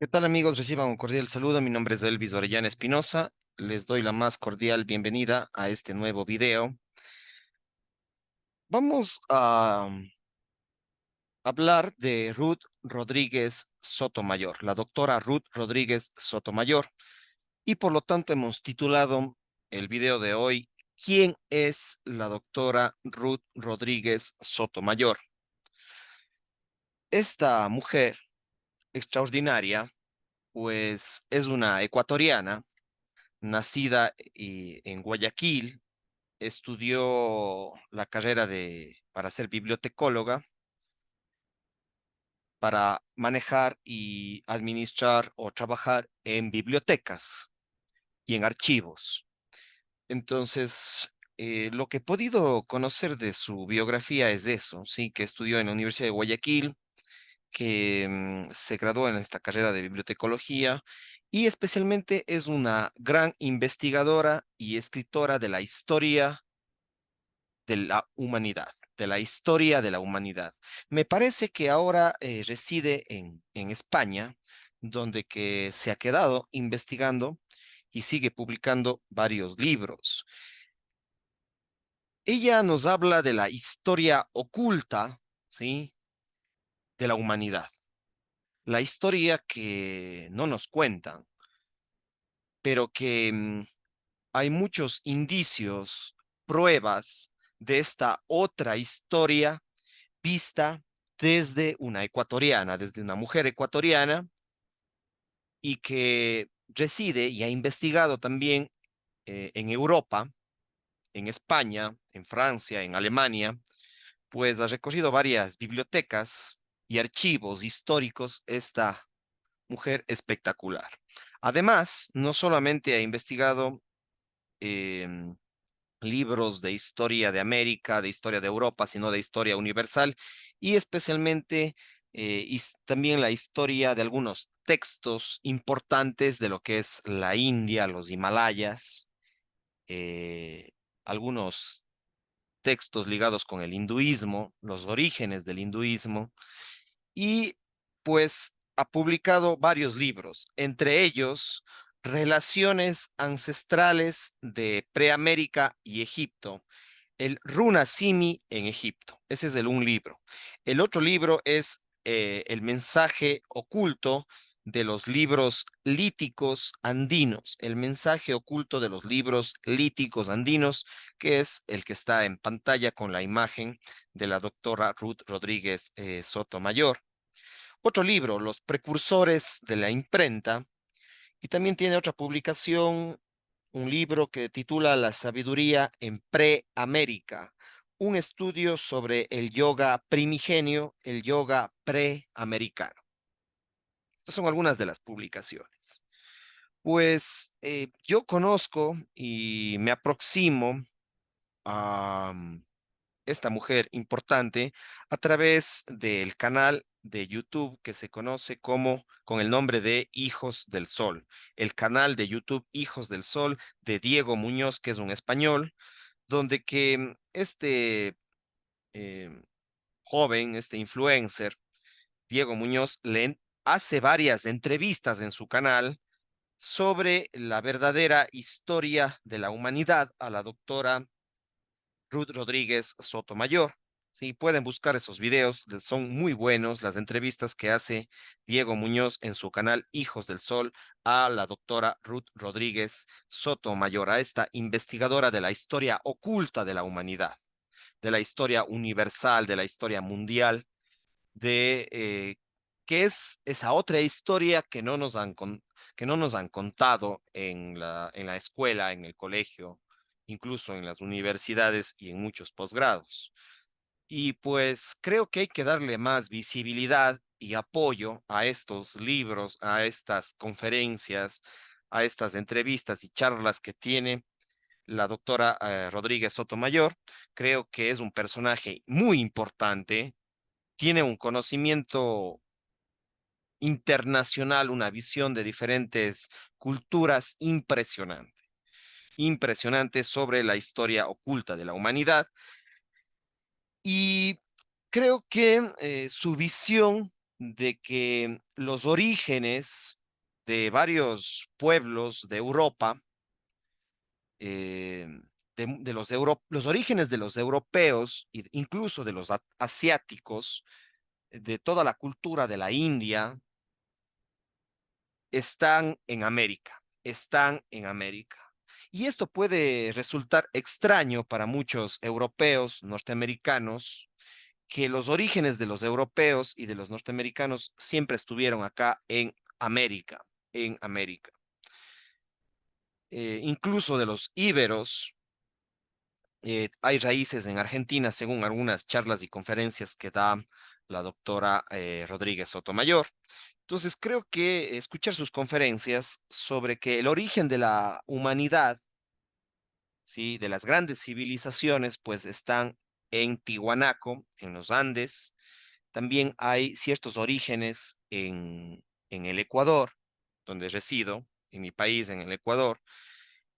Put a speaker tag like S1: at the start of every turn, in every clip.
S1: ¿Qué tal amigos? Reciban un cordial saludo. Mi nombre es Elvis Orellana Espinosa. Les doy la más cordial bienvenida a este nuevo video. Vamos a hablar de Ruth Rodríguez Sotomayor, la doctora Ruth Rodríguez Sotomayor. Y por lo tanto hemos titulado el video de hoy, ¿Quién es la doctora Ruth Rodríguez Sotomayor? Esta mujer extraordinaria, pues es una ecuatoriana nacida en Guayaquil. Estudió la carrera para ser bibliotecóloga, para manejar y administrar o trabajar en bibliotecas y en archivos. Entonces, lo que he podido conocer de su biografía es eso, sí, que estudió en la Universidad de Guayaquil, que se graduó en esta carrera de bibliotecología y especialmente es una gran investigadora y escritora de la historia de la humanidad, de la historia de la humanidad. Me parece que ahora reside en España, donde que se ha quedado investigando y sigue publicando varios libros. Ella nos habla de la historia oculta, ¿sí? De la humanidad, la historia que no nos cuentan, pero que hay muchos indicios, pruebas de esta otra historia vista desde una ecuatoriana, desde una mujer ecuatoriana y que reside y ha investigado también en Europa, en España, en Francia, en Alemania, pues ha recorrido varias bibliotecas y archivos históricos esta mujer espectacular. Además, no solamente ha investigado em, libros de historia de América, de historia de Europa, sino de historia universal y especialmente también la historia de algunos textos importantes de lo que es la India, los Himalayas, eh, algunos textos ligados con el hinduismo, los orígenes del hinduismo y pues ha publicado varios libros, entre ellos Relaciones ancestrales de Preamérica y Egipto, el Runa Simi en Egipto. Ese es un libro. El otro libro es El mensaje oculto de los libros líticos andinos, el mensaje oculto de los libros líticos andinos, que es el que está en pantalla con la imagen de la doctora Ruth Rodríguez Sotomayor. Otro libro, Los precursores de la imprenta, y también tiene otra publicación, un libro que titula La sabiduría en Preamérica, un estudio sobre el yoga primigenio, el yoga preamericano. Estas son algunas de las publicaciones. Pues yo conozco y me aproximo a esta mujer importante a través del canal de YouTube que se conoce como con el nombre de Hijos del Sol, el canal de YouTube Hijos del Sol de Diego Muñoz, que es un español, donde que este eh, joven, este influencer, Diego Muñoz, hace varias entrevistas en su canal sobre la verdadera historia de la humanidad a la doctora Ruth Rodríguez Sotomayor. Sí, pueden buscar esos videos, son muy buenos las entrevistas que hace Diego Muñoz en su canal Hijos del Sol a la doctora Ruth Rodríguez Sotomayor, a esta investigadora de la historia oculta de la humanidad, de la historia universal, de la historia mundial, de qué es esa otra historia que no nos han contado en la escuela, en el colegio, incluso en las universidades y en muchos posgrados. Y pues creo que hay que darle más visibilidad y apoyo a estos libros, a estas conferencias, a estas entrevistas y charlas que tiene la doctora Rodríguez Sotomayor. Creo que es un personaje muy importante, tiene un conocimiento internacional, una visión de diferentes culturas impresionante, impresionante sobre la historia oculta de la humanidad. Y creo que su visión de que los orígenes de varios pueblos de Europa, eh, de los orígenes de los europeos e incluso de los asiáticos, de toda la cultura de la India, están en América, están en América. Y esto puede resultar extraño para muchos europeos, norteamericanos, que los orígenes de los europeos y de los norteamericanos siempre estuvieron acá en América, en América. Incluso de los íberos, hay raíces en Argentina, según algunas charlas y conferencias que da la doctora Rodríguez Sotomayor. Entonces, creo que escuchar sus conferencias sobre que el origen de la humanidad, ¿sí? De las grandes civilizaciones, pues están en Tiwanaco, en los Andes. También hay ciertos orígenes en el Ecuador, donde resido, en mi país, en el Ecuador.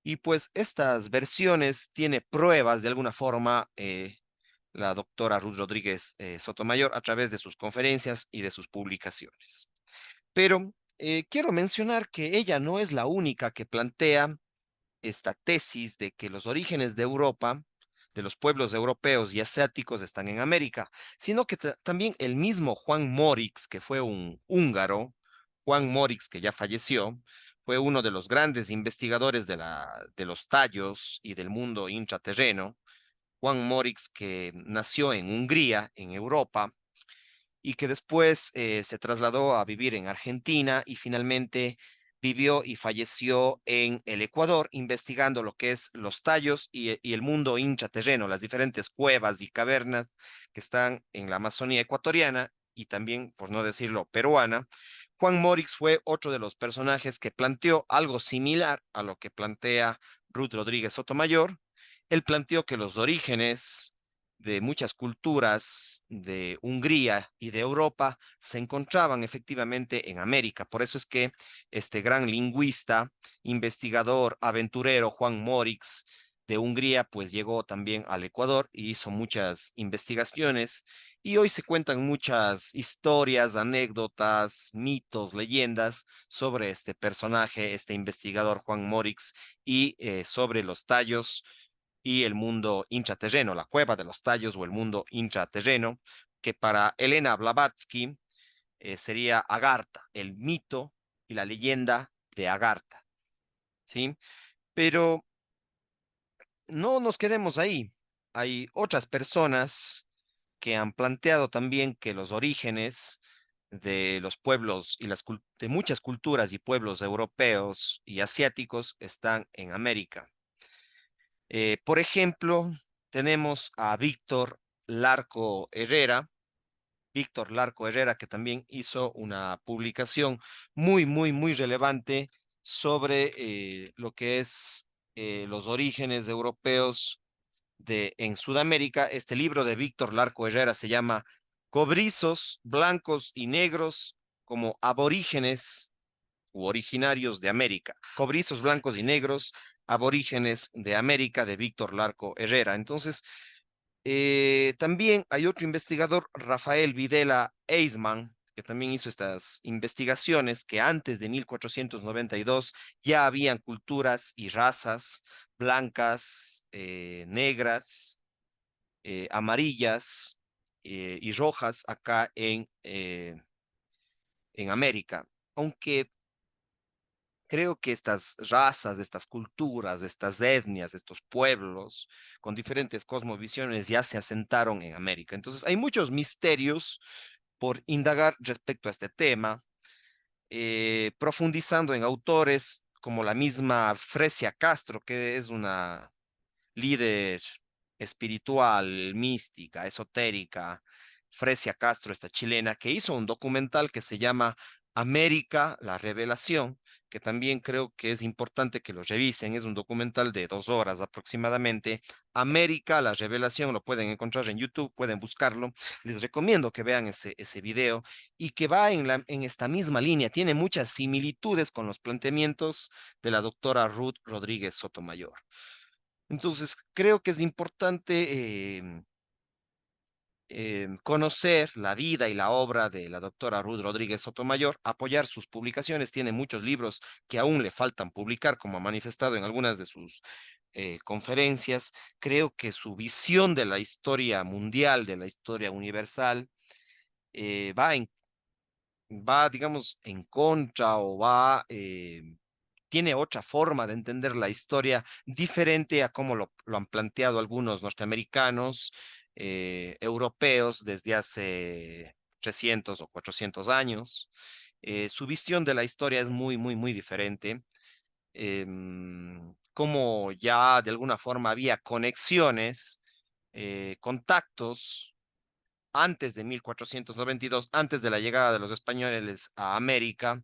S1: Y pues estas versiones tiene pruebas de alguna forma la doctora Ruth Rodríguez Sotomayor a través de sus conferencias y de sus publicaciones. Pero quiero mencionar que ella no es la única que plantea esta tesis de que los orígenes de Europa, de los pueblos europeos y asiáticos están en América, sino que también el mismo Juan Morix, que fue un húngaro, Juan Morix, que ya falleció, fue uno de los grandes investigadores de los tallos y del mundo intraterreno. Juan Morix, que nació en Hungría, en Europa, y que después se trasladó a vivir en Argentina y finalmente vivió y falleció en el Ecuador investigando lo que es los tallos y el mundo intraterreno, las diferentes cuevas y cavernas que están en la Amazonía ecuatoriana y también, por no decirlo, peruana. Juan Morix fue otro de los personajes que planteó algo similar a lo que plantea Ruth Rodríguez Sotomayor. Él planteó que los orígenes de muchas culturas de Hungría y de Europa se encontraban efectivamente en América. Por eso es que este gran lingüista, investigador, aventurero, Juan Morix, de Hungría, pues llegó también al Ecuador y hizo muchas investigaciones. Y hoy se cuentan muchas historias, anécdotas, mitos, leyendas sobre este personaje, este investigador Juan Morix, y sobre los tallos y el mundo intraterreno, la cueva de los tallos o el mundo intraterreno, que para Elena Blavatsky sería Agartha, el mito y la leyenda de Agartha, ¿sí? Pero no nos quedemos ahí. Hay otras personas que han planteado también que los orígenes de los pueblos y de muchas culturas y pueblos europeos y asiáticos están en América. Por ejemplo, tenemos a Víctor Larco Herrera, que también hizo una publicación muy, muy, muy relevante sobre lo que es los orígenes europeos en Sudamérica. Este libro de Víctor Larco Herrera se llama Cobrizos, Blancos y Negros como aborígenes u originarios de América. Cobrizos, Blancos y Negros, aborígenes de América, de Víctor Larco Herrera. Entonces, también hay otro investigador, Rafael Videla Eisman, que también hizo estas investigaciones que antes de 1492 ya habían culturas y razas blancas, negras, amarillas y rojas acá en América. Aunque creo que estas razas, estas culturas, estas etnias, estos pueblos con diferentes cosmovisiones ya se asentaron en América. Entonces, hay muchos misterios por indagar respecto a este tema, profundizando en autores como la misma Fresia Castro, que es una líder espiritual, mística, esotérica, Fresia Castro, esta chilena, que hizo un documental que se llama América, la revelación, que también creo que es importante que lo revisen. Es un documental de 2 horas aproximadamente. América, la revelación, lo pueden encontrar en YouTube, pueden buscarlo. Les recomiendo que vean ese video y que va en esta misma línea. Tiene muchas similitudes con los planteamientos de la doctora Ruth Rodríguez Sotomayor. Entonces, creo que es importante conocer la vida y la obra de la doctora Ruth Rodríguez Sotomayor, apoyar sus publicaciones. Tiene muchos libros que aún le faltan publicar, como ha manifestado en algunas de sus conferencias. Creo que su visión de la historia mundial, de la historia universal, eh, va en digamos, en contra o tiene otra forma de entender la historia diferente a cómo lo han planteado algunos norteamericanos, europeos desde hace 300 o 400 años. Su visión de la historia es muy, muy, muy diferente. Como ya de alguna forma había conexiones, contactos antes de 1492, antes de la llegada de los españoles a América.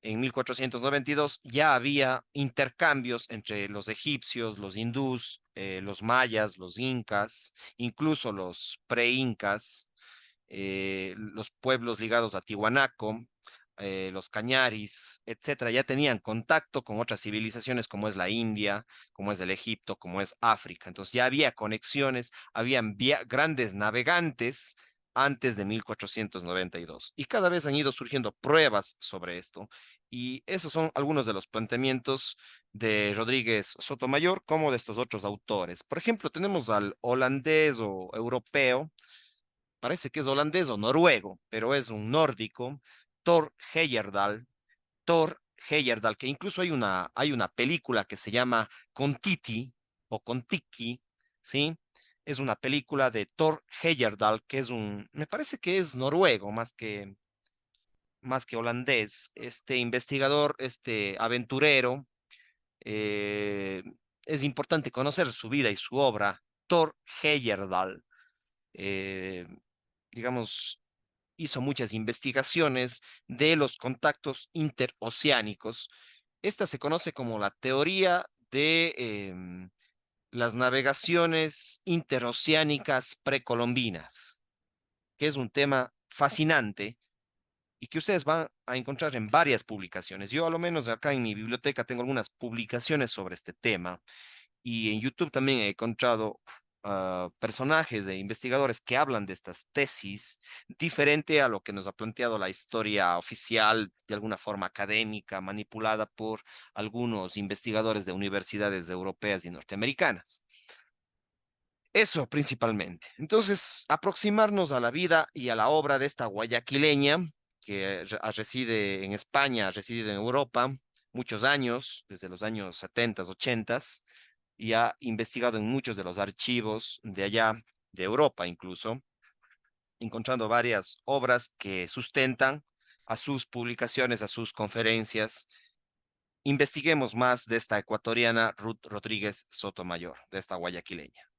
S1: En 1492 ya había intercambios entre los egipcios, los hindús, los mayas, los incas, incluso los pre-incas, los pueblos ligados a Tiwanaco, los cañaris, etcétera, ya tenían contacto con otras civilizaciones como es la India, como es el Egipto, como es África. Entonces ya había conexiones, habían grandes navegantes antes de 1492. Y cada vez han ido surgiendo pruebas sobre esto. Y esos son algunos de los planteamientos de Rodríguez Sotomayor, como de estos otros autores. Por ejemplo, tenemos al holandés o europeo, parece que es holandés o noruego, pero es un nórdico, Thor Heyerdahl. Thor Heyerdahl, que incluso hay una película que se llama Kon-Tiki o Kon-Tiki, ¿sí? Es una película de Thor Heyerdahl, que es me parece que es noruego más que holandés, este investigador, este aventurero. eh, es importante conocer su vida y su obra. Thor Heyerdahl, eh, digamos, hizo muchas investigaciones de los contactos interoceánicos. Esta se conoce como la teoría de las navegaciones interoceánicas precolombinas, que es un tema fascinante y que ustedes van a encontrar en varias publicaciones. Yo, a lo menos acá en mi biblioteca, tengo algunas publicaciones sobre este tema. Y en YouTube también he encontrado personajes de investigadores que hablan de estas tesis, diferente a lo que nos ha planteado la historia oficial, de alguna forma académica, manipulada por algunos investigadores de universidades europeas y norteamericanas. Eso principalmente. Entonces, aproximarnos a la vida y a la obra de esta guayaquileña que reside en España, ha residido en Europa muchos años, desde los años 70, 80, y ha investigado en muchos de los archivos de allá, de Europa incluso, encontrando varias obras que sustentan a sus publicaciones, a sus conferencias. Investiguemos más de esta ecuatoriana Ruth Rodríguez Sotomayor, de esta guayaquileña.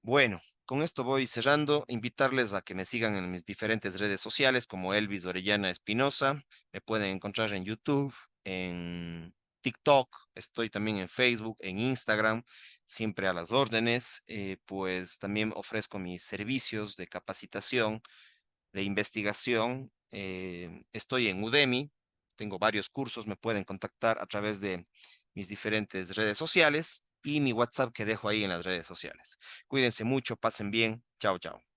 S1: Bueno, con esto voy cerrando. Invitarles a que me sigan en mis diferentes redes sociales como Elvis Orellana Espinosa. Me pueden encontrar en YouTube, en TikTok, estoy también en Facebook, en Instagram, siempre a las órdenes. Pues también ofrezco mis servicios de capacitación, de investigación. Estoy en Udemy, tengo varios cursos, me pueden contactar a través de mis diferentes redes sociales y mi WhatsApp que dejo ahí en las redes sociales. Cuídense mucho, pasen bien. Chao, chao.